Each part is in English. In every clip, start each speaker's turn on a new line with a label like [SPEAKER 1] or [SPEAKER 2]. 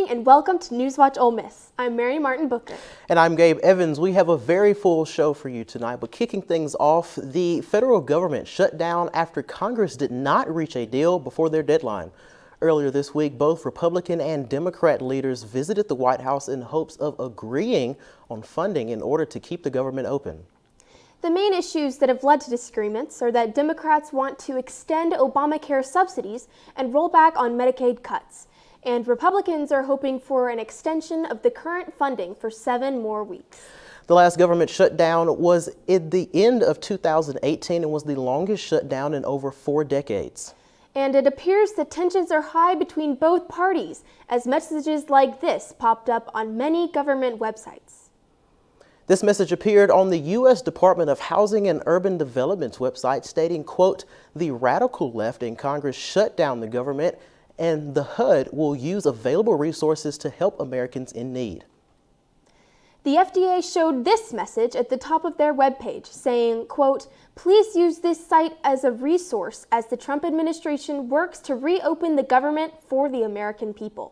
[SPEAKER 1] and welcome to Newswatch Ole Miss. I'm Mary Martin Booker.
[SPEAKER 2] And I'm Gabe Evans. We have a very full show for you tonight, but kicking things off, the federal government shut down after Congress did not reach a deal before their deadline. Earlier this week, both Republican and Democrat leaders visited the White House in hopes of agreeing on funding in order to keep the government open.
[SPEAKER 1] The main issues that have led to disagreements are that Democrats want to extend Obamacare subsidies and roll back on Medicaid cuts, and Republicans are hoping for an extension of the current funding for 7 more weeks.
[SPEAKER 2] The last government shutdown was at the end of 2018 and was the longest shutdown in over 4 decades.
[SPEAKER 1] And it appears that tensions are high between both parties as messages like this popped up on many government websites.
[SPEAKER 2] This message appeared on the U.S. Department of Housing and Urban Development's website stating, quote, "The radical left in Congress shut down the government and the HUD will use available resources to help Americans in need."
[SPEAKER 1] The FDA showed this message at the top of their webpage saying, quote, "Please use this site as a resource as the Trump administration works to reopen the government for the American people."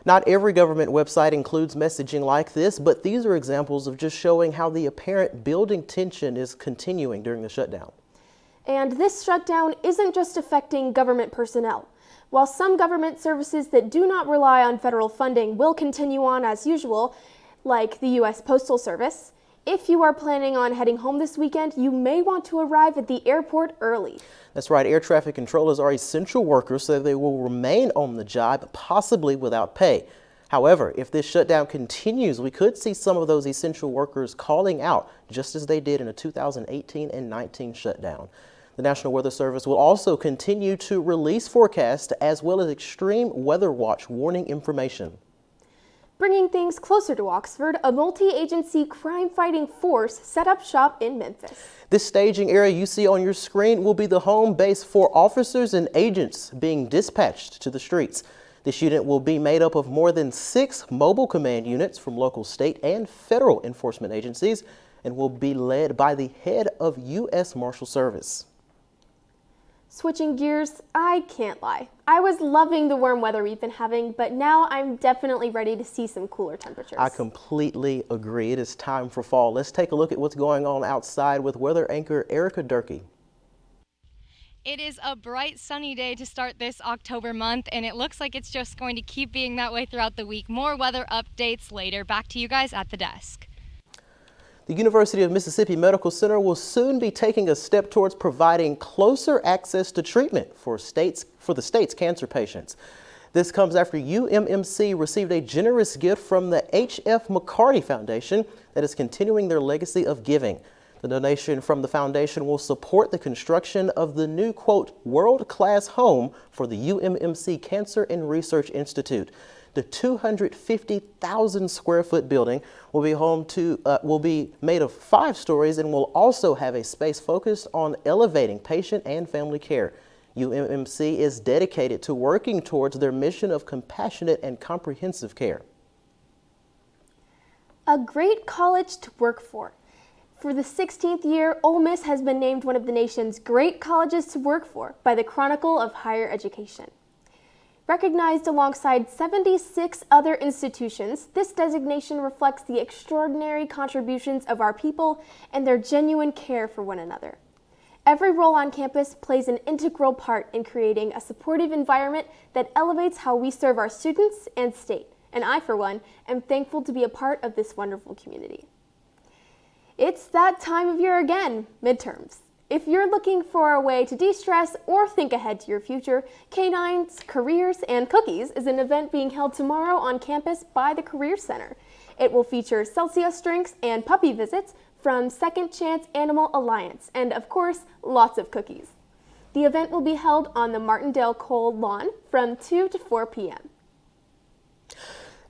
[SPEAKER 2] Not every government website includes messaging like this, but these are examples of just showing how the apparent building tension is continuing during the shutdown.
[SPEAKER 1] And this shutdown isn't just affecting government personnel. While some government services that do not rely on federal funding will continue on as usual, like the U.S. Postal Service, if you are planning on heading home this weekend, you may want to arrive at the airport early. That's
[SPEAKER 2] right. Air traffic controllers are essential workers, so they will remain on the job, possibly without pay. However, if this shutdown continues, we could see some of those essential workers calling out, just as they did in the 2018 and 19 shutdown. The National Weather Service will also continue to release forecasts as well as extreme weather watch warning information.
[SPEAKER 1] Bringing things closer to Oxford, a multi-agency crime-fighting force set up shop in Memphis.
[SPEAKER 2] This staging area you see on your screen will be the home base for officers and agents being dispatched to the streets. This unit will be made up of more than 6 mobile command units from local, state, and federal enforcement agencies and will be led by the head of U.S. Marshal Service.
[SPEAKER 1] Switching gears, I can't lie. I was loving the warm weather we've been having, but now I'm definitely ready to see some cooler temperatures.
[SPEAKER 2] I completely agree. It is time for fall. Let's take a look at what's going on outside with weather anchor Erica Durkee.
[SPEAKER 3] It is a bright sunny day to start this October month, and it looks like it's just going to keep being that way throughout the week. More weather updates later. Back to you guys at the desk.
[SPEAKER 2] The University of Mississippi Medical Center will soon be taking a step towards providing closer access to treatment for the state's cancer patients. This comes after UMMC received a generous gift from the H.F. McCarty Foundation that is continuing their legacy of giving. The donation from the foundation will support the construction of the new, quote, world-class home for the UMMC Cancer and Research Institute. The 250,000 square foot building will be made of 5 stories and will also have a space focused on elevating patient and family care. UMMC is dedicated to working towards their mission of compassionate and comprehensive care.
[SPEAKER 1] A great college to work for. For the 16th year, Ole Miss has been named one of the nation's great colleges to work for by the Chronicle of Higher Education. Recognized alongside 76 other institutions, this designation reflects the extraordinary contributions of our people and their genuine care for one another. Every role on campus plays an integral part in creating a supportive environment that elevates how we serve our students and state, and I, for one, am thankful to be a part of this wonderful community. It's that time of year again, midterms. If you're looking for a way to de-stress or think ahead to your future, Canines, Careers, and Cookies is an event being held tomorrow on campus by the Career Center. It will feature Celsius drinks and puppy visits from Second Chance Animal Alliance, and of course, lots of cookies. The event will be held on the Martindale Cole lawn from 2 to 4 p.m.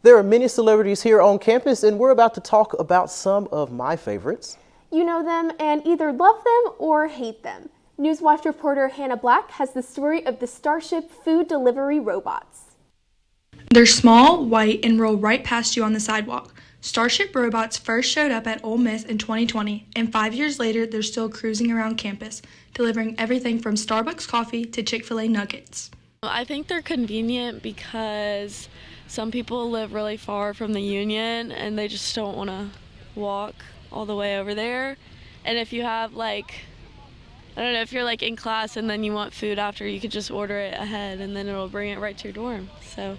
[SPEAKER 2] There are many celebrities here on campus, and we're about to talk about some of my favorites.
[SPEAKER 1] You know them and either love them or hate them. Newswatch reporter Hannah Black has the story of the Starship food delivery robots.
[SPEAKER 4] They're small, white, and roll right past you on the sidewalk. Starship robots first showed up at Ole Miss in 2020, and 5 years later, they're still cruising around campus, delivering everything from Starbucks coffee to Chick-fil-A nuggets.
[SPEAKER 5] I think they're convenient because some people live really far from the Union and they just don't want to walk all the way over there. And if you have I don't know, if you're in class and then you want food after, you could just order it ahead and then it'll bring it right to your dorm. So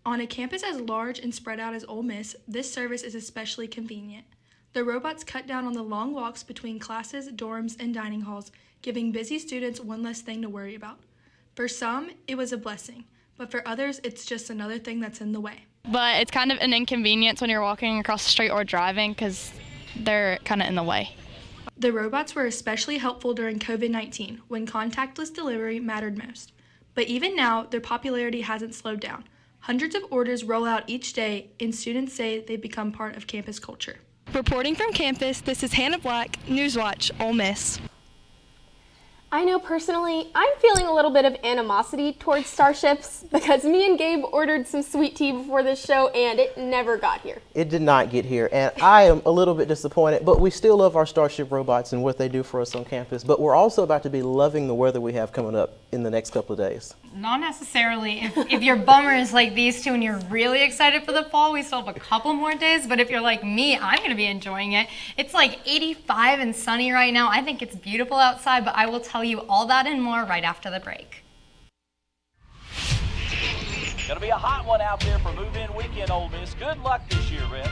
[SPEAKER 4] On a campus as large and spread out as Ole Miss, this service is especially convenient. The robots cut down on the long walks between classes, dorms, and dining halls, giving busy students one less thing to worry about. For some, it was a blessing, but for others, it's just another thing that's in the way.
[SPEAKER 6] But it's kind of an inconvenience when you're walking across the street or driving because they're kind of in the way.
[SPEAKER 4] The robots were especially helpful during COVID-19, when contactless delivery mattered most. But even now, their popularity hasn't slowed down. Hundreds of orders roll out each day, and students say they've become part of campus culture.
[SPEAKER 7] Reporting from campus, this is Hannah Black, Newswatch Ole Miss.
[SPEAKER 1] I know personally, I'm feeling a little bit of animosity towards Starships because me and Gabe ordered some sweet tea before this show and it never got here.
[SPEAKER 2] It did not get here, and I am a little bit disappointed, but we still love our Starship robots and what they do for us on campus, but we're also about to be loving the weather we have coming up in the next couple of days.
[SPEAKER 3] Not necessarily. If you're bummers like these two and you're really excited for the fall, we still have a couple more days. But if you're like me, I'm going to be enjoying it. It's 85 and sunny right now. I think it's beautiful outside, but I will tell you all that and more right after the break.
[SPEAKER 8] Gonna be a hot one out there for move-in weekend, Ole Miss. Good luck this year, Rep.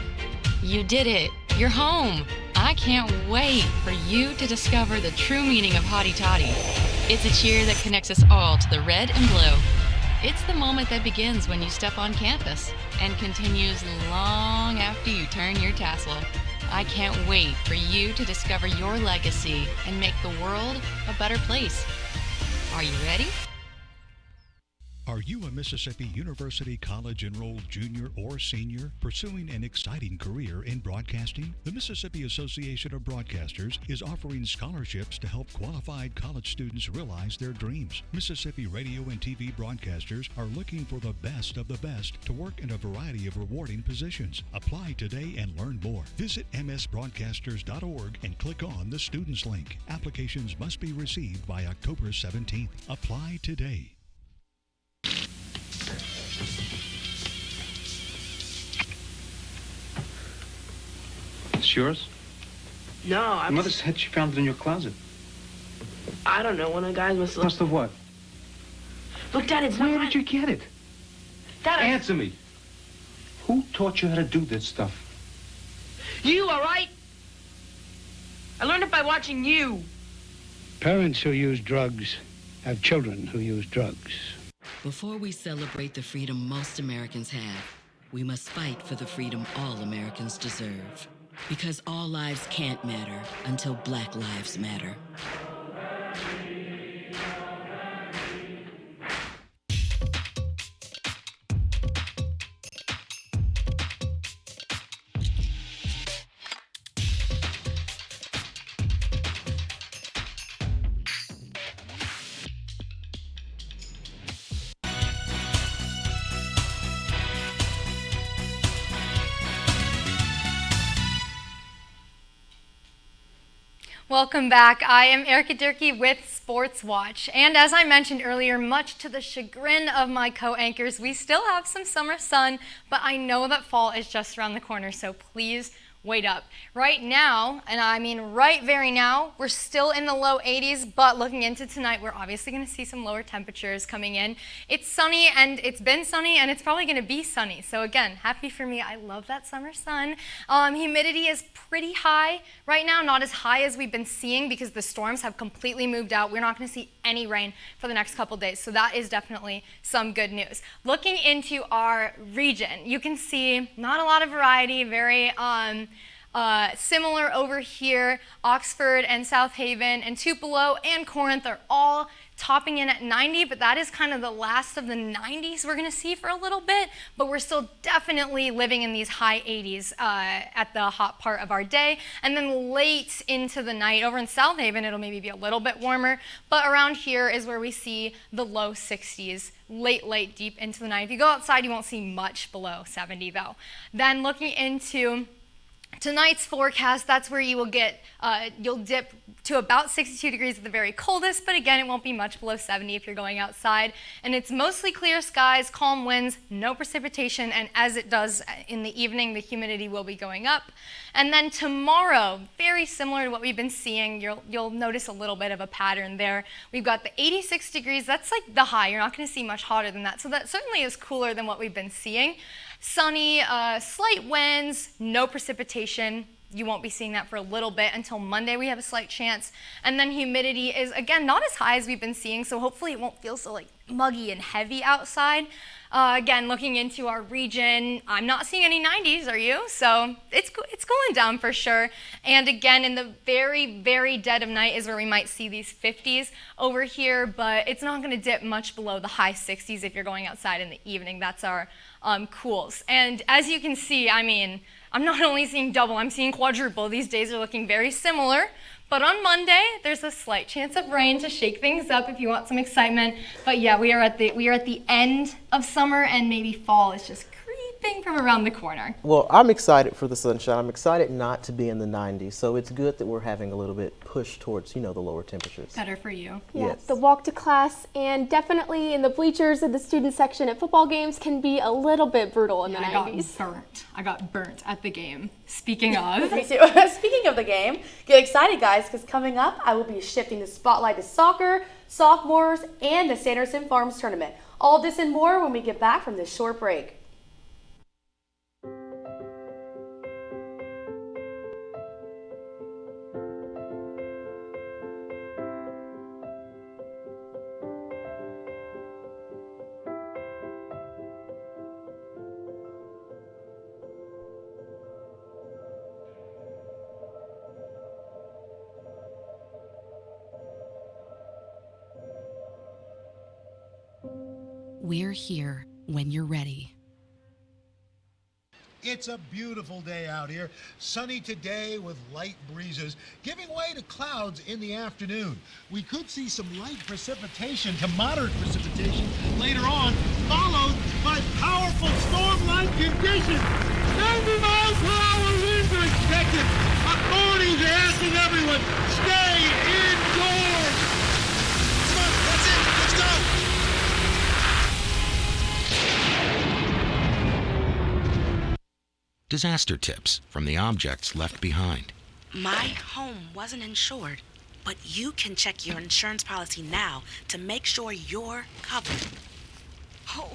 [SPEAKER 9] You did it. You're home. I can't wait for you to discover the true meaning of Hotty Toddy. It's a cheer that connects us all to the red and blue. It's the moment that begins when you step on campus and continues long after you turn your tassel. I can't wait for you to discover your legacy and make the world a better place. Are you ready?
[SPEAKER 10] Are you a Mississippi University College enrolled junior or senior pursuing an exciting career in broadcasting? The Mississippi Association of Broadcasters is offering scholarships to help qualified college students realize their dreams. Mississippi radio and TV broadcasters are looking for the best of the best to work in a variety of rewarding positions. Apply today and learn more. Visit msbroadcasters.org and click on the Students link. Applications must be received by October 17th. Apply today.
[SPEAKER 11] It's yours?
[SPEAKER 12] No,
[SPEAKER 11] Your mother said she found it in your closet.
[SPEAKER 12] I don't know. One of the guys must have...
[SPEAKER 11] Must have what?
[SPEAKER 12] Look, Dad, it's
[SPEAKER 11] Where
[SPEAKER 12] not...
[SPEAKER 11] did you get it?
[SPEAKER 12] Dad,
[SPEAKER 11] Answer me. Who taught you how to do this stuff?
[SPEAKER 12] You, all right? I learned it by watching you.
[SPEAKER 13] Parents who use drugs have children who use drugs.
[SPEAKER 14] Before we celebrate the freedom most Americans have, we must fight for the freedom all Americans deserve. Because all lives can't matter until Black lives matter.
[SPEAKER 3] Welcome back. I am Erica Durkee with Sports Watch. And as I mentioned earlier, much to the chagrin of my co-anchors, we still have some summer sun, but I know that fall is just around the corner, so please wait up. Right now, and I mean right very now, we're still in the low 80s, but looking into tonight, we're obviously going to see some lower temperatures coming in. It's sunny, and it's been sunny, and it's probably going to be sunny. So again, happy for me. I love that summer sun. Humidity is pretty high right now, not as high as we've been seeing because the storms have completely moved out. We're not going to see any rain for the next couple days, so that is definitely some good news. Looking into our region, you can see not a lot of variety, very similar over here. Oxford and South Haven and Tupelo and Corinth are all topping in at 90, but that is kind of the last of the 90s we're going to see for a little bit, but we're still definitely living in these high 80s at the hot part of our day. And then late into the night, over in South Haven, it'll maybe be a little bit warmer, but around here is where we see the low 60s, late, deep into the night. If you go outside, you won't see much below 70 though. Then looking into Tonight's forecast, that's where you will get, you'll dip to about 62 degrees at the very coldest, but again, it won't be much below 70 if you're going outside. And it's mostly clear skies, calm winds, no precipitation, and as it does in the evening, the humidity will be going up. And then tomorrow, very similar to what we've been seeing, you'll notice a little bit of a pattern there. We've got the 86 degrees, that's like the high. You're not going to see much hotter than that, so that certainly is cooler than what we've been seeing. Sunny, slight winds, no precipitation. You won't be seeing that for a little bit until Monday. We have a slight chance. And then humidity is, again, not as high as we've been seeing, so hopefully it won't feel so like muggy and heavy outside. Again, looking into our region, I'm not seeing any 90s, are you? So it's cooling down for sure. And again, in the very, very dead of night is where we might see these 50s over here, but it's not going to dip much below the high 60s if you're going outside in the evening. That's our cools. And as you can see, I mean, I'm not only seeing double, I'm seeing quadruple. These days are looking very similar. But on Monday, there's a slight chance of rain to shake things up if you want some excitement. But yeah, we are at the end of summer, and maybe fall is just creeping from around the corner.
[SPEAKER 2] Well, I'm excited for the sunshine. I'm excited not to be in the 90s. So it's good that we're having a little bit push towards, the lower temperatures.
[SPEAKER 3] Better for you.
[SPEAKER 1] Yeah,
[SPEAKER 2] Yes.
[SPEAKER 1] the walk to class and definitely in the bleachers of the student section at football games can be a little bit brutal in the 90s.
[SPEAKER 3] I got burnt at the game. Speaking of.
[SPEAKER 15] Speaking of the game, get excited, guys, because coming up, I will be shifting the spotlight to soccer, sophomores, and the Sanderson Farms tournament. All this and more when we get back from this short break.
[SPEAKER 14] We're here when you're ready.
[SPEAKER 16] It's a beautiful day out here. Sunny today with light breezes, giving way to clouds in the afternoon. We could see some light precipitation to moderate precipitation later on, followed by powerful storm-like conditions. 90 miles per hour winds are expected. Authorities are asking everyone, stay indoors. Come on, that's it. Let's go.
[SPEAKER 17] Disaster tips from the objects left behind.
[SPEAKER 18] My home wasn't insured, but you can check your insurance policy now to make sure you're covered. Oh.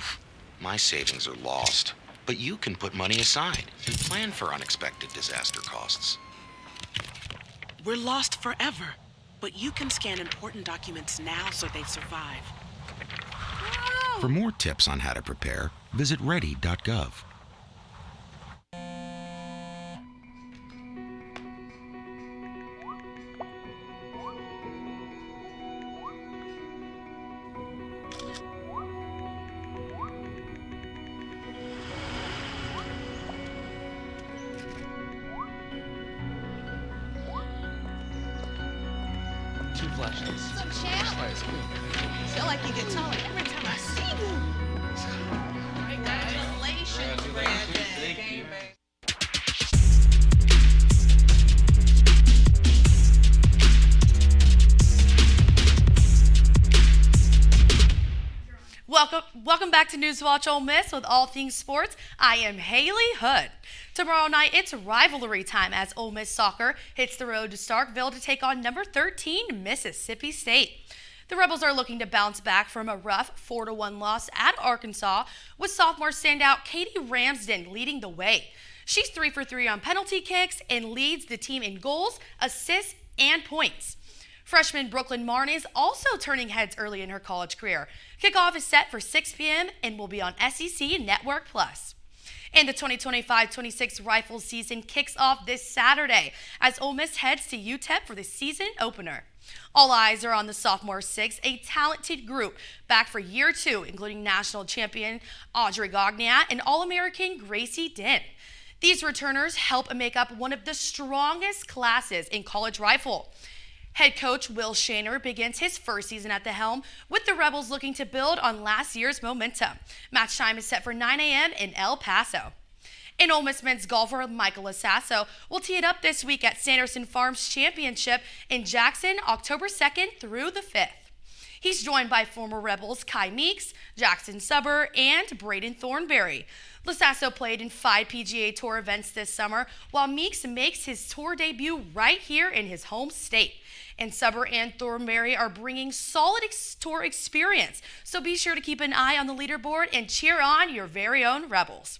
[SPEAKER 17] My savings are lost, but you can put money aside and plan for unexpected disaster costs.
[SPEAKER 18] We're lost forever, but you can scan important documents now so they survive.
[SPEAKER 17] For more tips on how to prepare, visit ready.gov.
[SPEAKER 19] Two flashes.
[SPEAKER 20] What's up, champ? Feel like you get taller every time I see you. Congratulations, Brandon.
[SPEAKER 19] Thank you.
[SPEAKER 21] Welcome back to Newswatch Ole Miss with all things sports. I am Haley Hood. Tomorrow night, it's rivalry time as Ole Miss soccer hits the road to Starkville to take on number 13 Mississippi State. The Rebels are looking to bounce back from a rough 4-1 loss at Arkansas, with sophomore standout Katie Ramsden leading the way. She's 3 for 3 on penalty kicks and leads the team in goals, assists, and points. Freshman Brooklyn Martin is also turning heads early in her college career. Kickoff is set for 6 p.m. and will be on SEC Network Plus. And the 2025-26 Rifles season kicks off this Saturday as Ole Miss heads to UTEP for the season opener. All eyes are on the sophomore six, a talented group back for year 2, including national champion Audrey Gagnon and All-American Gracie Dent. These returners help make up one of the strongest classes in college rifle. Head coach Will Shaner begins his first season at the helm, with the Rebels looking to build on last year's momentum. Match time is set for 9 a.m. in El Paso. And Ole Miss men's golfer Michael Lasasso will tee it up this week at Sanderson Farms Championship in Jackson, October 2nd through the 5th. He's joined by former Rebels Kai Meeks, Jackson Subber, and Braden Thornberry. Lasasso played in 5 PGA Tour events this summer, while Meeks makes his tour debut right here in his home state. And Subber and Thornberry are bringing solid tour experience, so be sure to keep an eye on the leaderboard and cheer on your very own Rebels.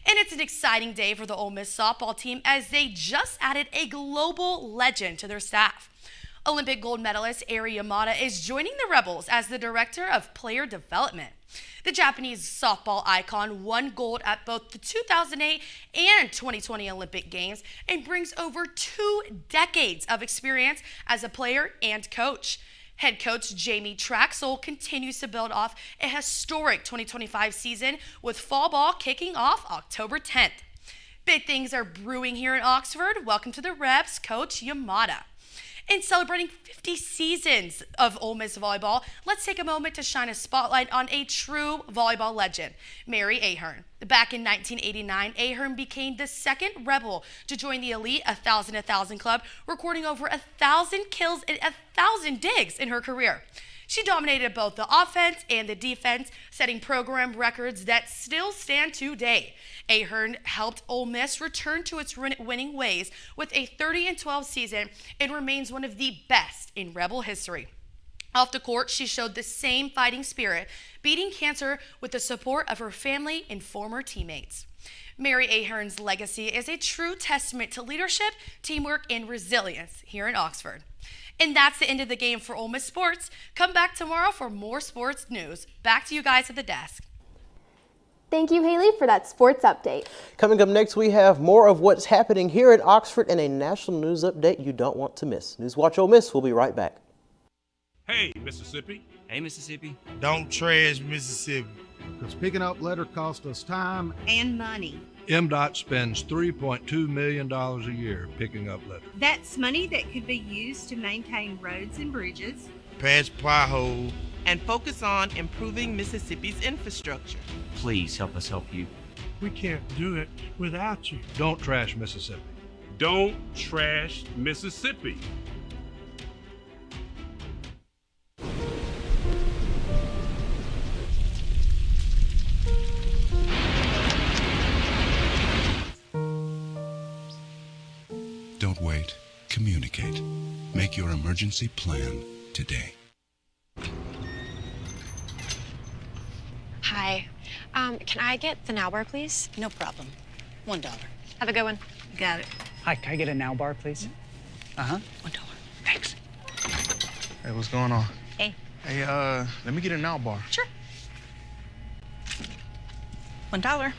[SPEAKER 21] And it's an exciting day for the Ole Miss softball team as they just added a global legend to their staff. Olympic gold medalist Eri Yamada is joining the Rebels as the Director of Player Development. The Japanese softball icon won gold at both the 2008 and 2020 Olympic Games and brings over 2 decades of experience as a player and coach. Head coach Jamie Traxel continues to build off a historic 2025 season with fall ball kicking off October 10th. Big things are brewing here in Oxford. Welcome to the Rebs, Coach Yamada. In celebrating 50 seasons of Ole Miss volleyball, let's take a moment to shine a spotlight on a true volleyball legend, Mary Ahern. Back in 1989, Ahern became the second Rebel to join the elite 1,000 club, recording over 1,000 kills and 1,000 digs in her career. She dominated both the offense and the defense, setting program records that still stand today. Ahern helped Ole Miss return to its winning ways with a 30-12 season and remains one of the best in Rebel history. Off the court, she showed the same fighting spirit, beating cancer with the support of her family and former teammates. Mary Ahern's legacy is a true testament to leadership, teamwork, and resilience here in Oxford. And that's the end of the game for Ole Miss sports. Come back tomorrow for more sports news. Back to you guys at the desk.
[SPEAKER 1] Thank you, Haley, for that sports update.
[SPEAKER 2] Coming up next, we have more of what's happening here at Oxford and a national news update you don't want to miss. Newswatch Ole Miss will be right back.
[SPEAKER 19] Hey, Mississippi.
[SPEAKER 22] Hey, Mississippi.
[SPEAKER 23] Don't trash Mississippi.
[SPEAKER 24] Because picking up litter costs us time
[SPEAKER 25] and money.
[SPEAKER 19] MDOT spends $3.2 million a year picking up litter.
[SPEAKER 25] That's money that could be used to maintain roads and bridges,
[SPEAKER 23] patch potholes,
[SPEAKER 26] and focus on improving Mississippi's infrastructure.
[SPEAKER 22] Please help us help you.
[SPEAKER 24] We can't do it without you.
[SPEAKER 19] Don't trash Mississippi. Don't trash Mississippi.
[SPEAKER 10] Don't wait. Communicate. Make your emergency plan today.
[SPEAKER 27] Hi. Can I get the Now Bar, please?
[SPEAKER 18] No problem. $1.
[SPEAKER 27] Have a good one.
[SPEAKER 18] Got it.
[SPEAKER 28] Hi, can I get a Now Bar, please?
[SPEAKER 18] $1.
[SPEAKER 28] Thanks.
[SPEAKER 23] Hey, what's going on?
[SPEAKER 27] Hey.
[SPEAKER 23] Hey, let me get a Now Bar.
[SPEAKER 27] Sure.
[SPEAKER 18] $1.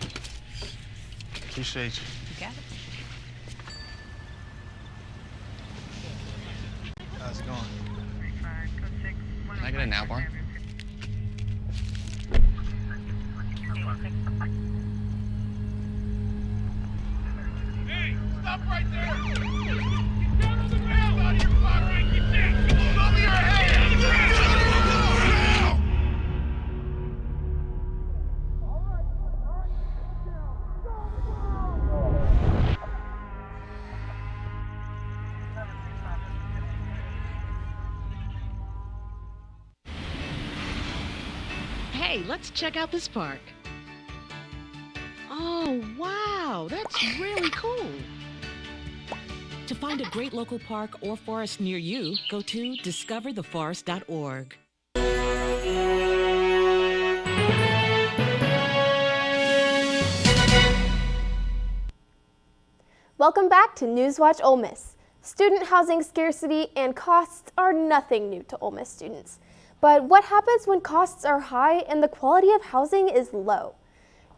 [SPEAKER 23] Appreciate you.
[SPEAKER 18] You got it.
[SPEAKER 23] How's it going? Can I get a Now Bar?
[SPEAKER 19] Hey, stop right there! Get down on the ground out of your car and get down! Come on, over your head! Now!
[SPEAKER 29] Hey, let's check out this park. Oh, wow, that's really cool.
[SPEAKER 14] To find a great local park or forest near you, go to discovertheforest.org.
[SPEAKER 1] Welcome back to Newswatch Ole Miss. Student housing scarcity and costs are nothing new to Ole Miss students. But what happens when costs are high and the quality of housing is low?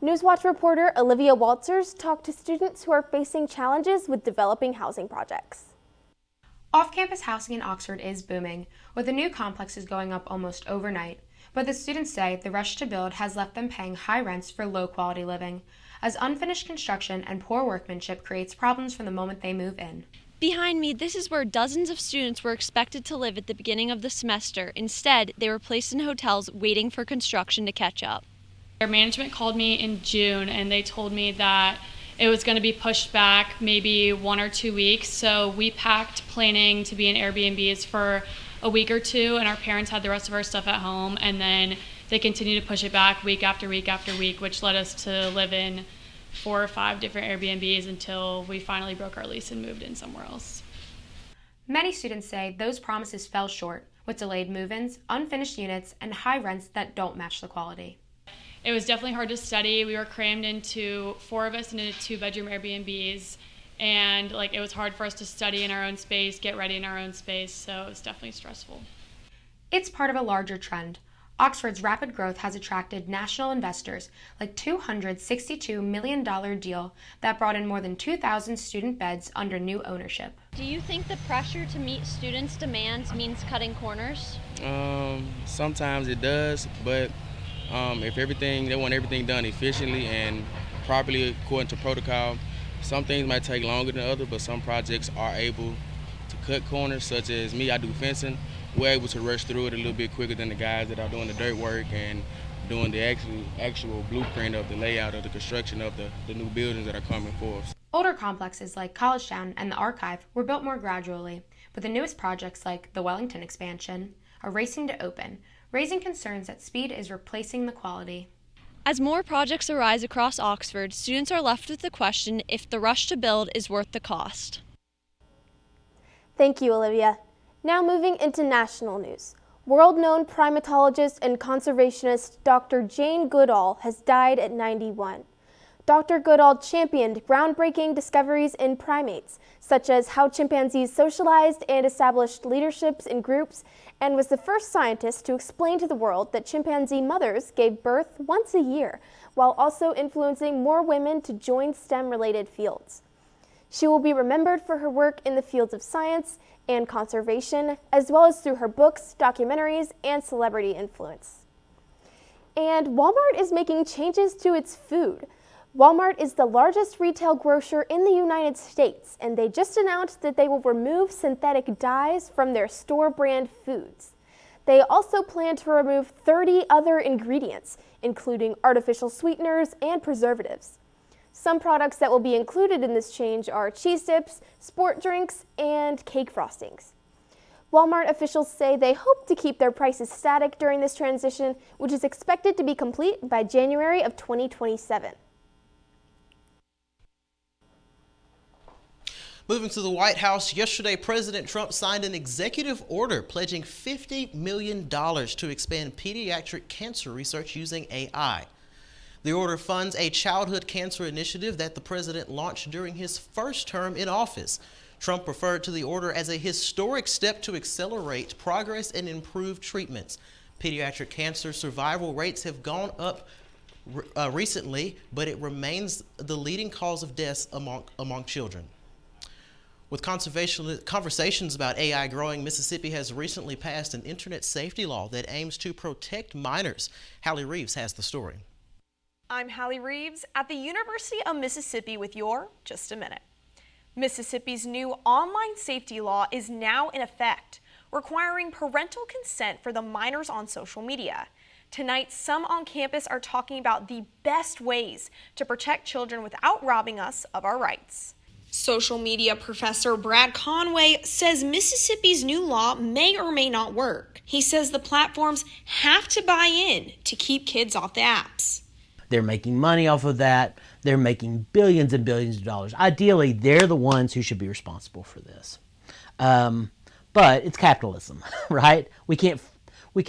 [SPEAKER 1] Newswatch reporter Olivia Walters talked to students who are facing challenges with developing housing projects.
[SPEAKER 30] Off-campus housing in Oxford is booming, with the new complexes going up almost overnight. But the students say the rush to build has left them paying high rents for low-quality living, as unfinished construction and poor workmanship creates problems from the moment they move in.
[SPEAKER 31] Behind me, this is where dozens of students were expected to live at the beginning of the semester. Instead, they were placed in hotels waiting for construction to catch up.
[SPEAKER 6] Their management called me in June and they told me that
[SPEAKER 3] it was going to be pushed back maybe 1 or 2 weeks. So we packed planning to be in Airbnbs for a week or two, and our parents had the rest of our stuff at home, and then they continued to push it back week after week after week, which led us to live in 4 or 5 different Airbnbs until we finally broke our lease and moved in somewhere else.
[SPEAKER 30] Many students say those promises fell short, with delayed move-ins, unfinished units, and high rents that don't match the quality.
[SPEAKER 3] It was definitely hard to study. We were crammed into 4 of us into 2-bedroom Airbnbs, and it was hard for us to study in our own space, get ready in our own space, so it was definitely stressful.
[SPEAKER 30] It's part of a larger trend. Oxford's rapid growth has attracted national investors, like $262 million deal that brought in more than 2,000 student beds under new ownership.
[SPEAKER 31] Do you think the pressure to meet students' demands means cutting corners?
[SPEAKER 4] Sometimes it does, but if they want everything done efficiently and properly according to protocol, some things might take longer than others, but some projects are able to cut corners, such as me, I do fencing. We're able to rush through it a little bit quicker than the guys that are doing the dirt work and doing the actual blueprint of the layout of the construction of the new buildings that are coming for us.
[SPEAKER 30] Older complexes like College Town and the Archive were built more gradually, but the newest projects like the Wellington expansion are racing to open, raising concerns that speed is replacing the quality.
[SPEAKER 31] As more projects arise across Oxford, students are left with the question if the rush to build is worth the cost.
[SPEAKER 1] Thank you, Olivia. Now moving into national news. World-known primatologist and conservationist Dr. Jane Goodall has died at 91. Dr. Goodall championed groundbreaking discoveries in primates, such as how chimpanzees socialized and established leaderships in groups, and was the first scientist to explain to the world that chimpanzee mothers gave birth once a year, while also influencing more women to join STEM-related fields. She will be remembered for her work in the fields of science and conservation, as well as through her books, documentaries, and celebrity influence. And Walmart is making changes to its food. Walmart is the largest retail grocer in the United States, and they just announced that they will remove synthetic dyes from their store brand foods. They also plan to remove 30 other ingredients, including artificial sweeteners and preservatives. Some products that will be included in this change are cheese dips, sport drinks, and cake frostings. Walmart officials say they hope to keep their prices static during this transition, which is expected to be complete by January of 2027.
[SPEAKER 2] Moving to the White House, yesterday President Trump signed an executive order pledging $50 million to expand pediatric cancer research using AI. The order funds a childhood cancer initiative that the president launched during his first term in office. Trump referred to the order as a historic step to accelerate progress and improve treatments. Pediatric cancer survival rates have gone up recently, but it remains the leading cause of deaths among children. With conversations about AI growing, Mississippi has recently passed an internet safety law that aims to protect minors. Hallie Reeves has the story.
[SPEAKER 5] I'm Hallie Reeves at the University of Mississippi with your Just a Minute. Mississippi's new online safety law is now in effect, requiring parental consent for the minors on social media. Tonight, some on campus are talking about the best ways to protect children without robbing us of our rights. Social media professor Brad Conway says Mississippi's new law may or may not work. He says the platforms have to buy in to keep kids off the apps.
[SPEAKER 7] They're making money off of that. They're making billions and billions of dollars. Ideally, they're the ones who should be responsible for this. But it's capitalism, right? We can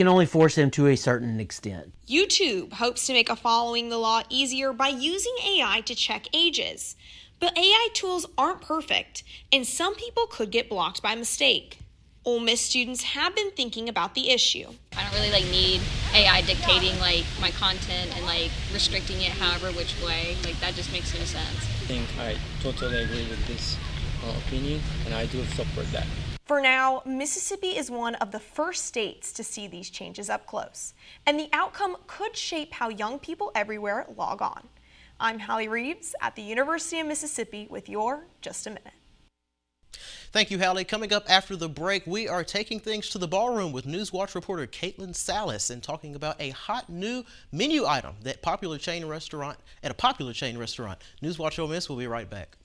[SPEAKER 7] only force them to a certain extent.
[SPEAKER 5] YouTube hopes to make following the law easier by using AI to check ages. But AI tools aren't perfect, and some people could get blocked by mistake. Ole Miss students have been thinking about the issue.
[SPEAKER 8] I don't really need AI dictating my content and restricting it however which way. That just makes no sense.
[SPEAKER 9] I think I totally agree with this opinion, and I do support that.
[SPEAKER 5] For now, Mississippi is one of the first states to see these changes up close, and the outcome could shape how young people everywhere log on. I'm Hallie Reeves at the University of Mississippi with your Just a Minute.
[SPEAKER 2] Thank you, Hallie. Coming up after the break, we are taking things to the ballroom with Newswatch reporter Caitlin Salas and talking about a hot new menu item at a popular chain restaurant. Newswatch Ole Miss will be right back.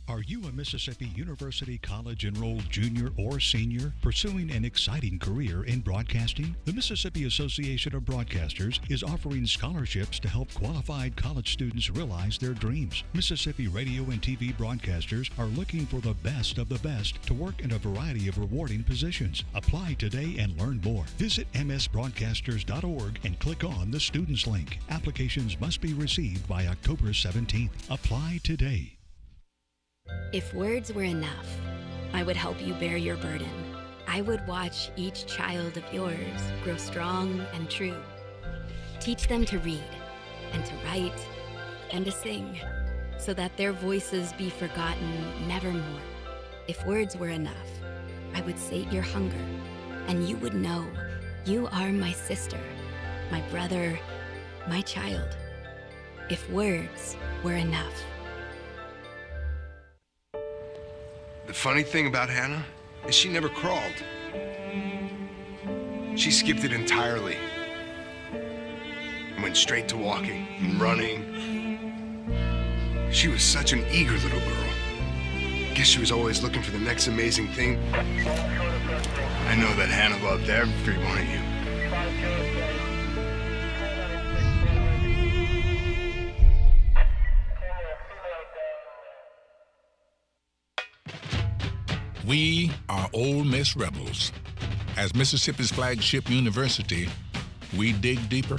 [SPEAKER 10] Are you a Mississippi University College enrolled junior or senior pursuing an exciting career in broadcasting? The Mississippi Association of Broadcasters is offering scholarships to help qualified college students realize their dreams. Mississippi radio and TV broadcasters are looking for the best of the best to work in a variety of rewarding positions. Apply today and learn more. Visit msbroadcasters.org and click on the Students link. Applications must be received by October 17th. Apply today.
[SPEAKER 11] If words were enough, I would help you bear your burden. I would watch each child of yours grow strong and true. Teach them to read and to write and to sing so that their voices be forgotten nevermore. If words were enough, I would sate your hunger and you would know you are my sister, my brother, my child. If words were enough.
[SPEAKER 12] The funny thing about Hannah is she never crawled. She skipped it entirely. And went straight to walking and running. She was such an eager little girl. Guess she was always looking for the next amazing thing. I know that Hannah loved every one of you.
[SPEAKER 13] We are Ole Miss Rebels. As Mississippi's flagship university, we dig deeper,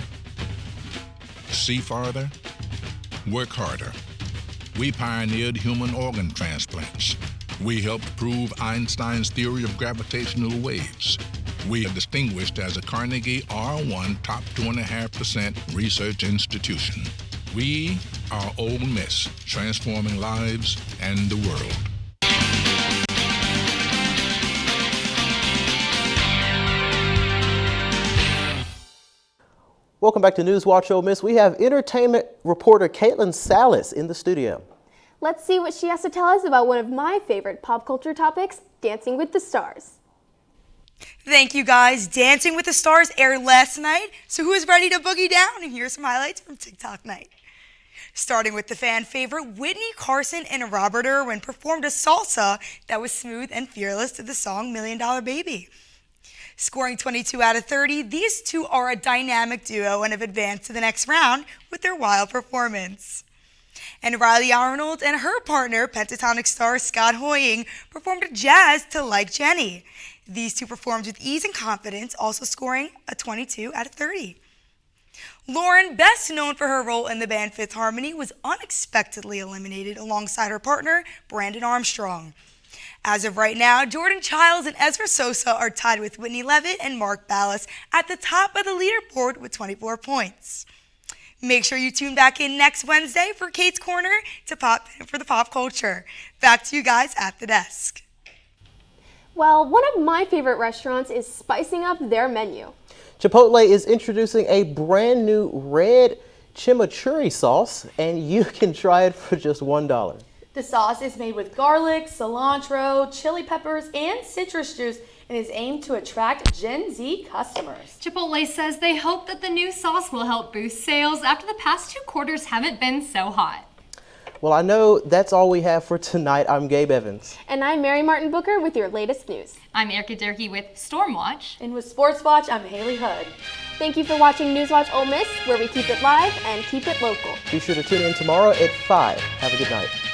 [SPEAKER 13] see farther, work harder. We pioneered human organ transplants. We helped prove Einstein's theory of gravitational waves. We are distinguished as a Carnegie R1 top 2.5% research institution. We are Ole Miss, transforming lives and the world.
[SPEAKER 2] Welcome back to Newswatch Ole Miss. We have entertainment reporter Caitlin Salas in the studio.
[SPEAKER 1] Let's see what she has to tell us about one of my favorite pop culture topics, Dancing with the Stars.
[SPEAKER 15] Thank you, guys. Dancing with the Stars aired last night, so who is ready to boogie down? And here's some highlights from TikTok night. Starting with the fan favorite, Whitney Carson and Robert Irwin performed a salsa that was smooth and fearless to the song $1 Million Baby. Scoring 22 out of 30, these two are a dynamic duo and have advanced to the next round with their wild performance. And Riley Arnold and her partner, pentatonic star Scott Hoying, performed jazz to Like Jenny. These two performed with ease and confidence, also scoring a 22 out of 30. Lauren, best known for her role in the band Fifth Harmony, was unexpectedly eliminated alongside her partner, Brandon Armstrong. As of right now, Jordan Childs and Ezra Sosa are tied with Whitney Levitt and Mark Ballas at the top of the leaderboard with 24 points. Make sure you tune back in next Wednesday for Kate's Corner for the pop culture. Back to you guys at the desk.
[SPEAKER 1] Well, one of my favorite restaurants is spicing up their menu.
[SPEAKER 2] Chipotle is introducing a brand new red chimichurri sauce, and you can try it for just $1.
[SPEAKER 16] The sauce is made with garlic, cilantro, chili peppers, and citrus juice and is aimed to attract Gen Z customers.
[SPEAKER 17] Chipotle says they hope that the new sauce will help boost sales after the past 2 quarters haven't been so hot.
[SPEAKER 2] Well, I know that's all we have for tonight. I'm Gabe Evans.
[SPEAKER 1] And I'm Mary Martin Booker with your latest news.
[SPEAKER 17] I'm Erica Durkee with Stormwatch.
[SPEAKER 16] And with Sports Watch, I'm Haley Hood.
[SPEAKER 1] Thank you for watching Newswatch Ole Miss, where we keep it live and keep it local.
[SPEAKER 2] Be sure to tune in tomorrow at 5. Have a good night.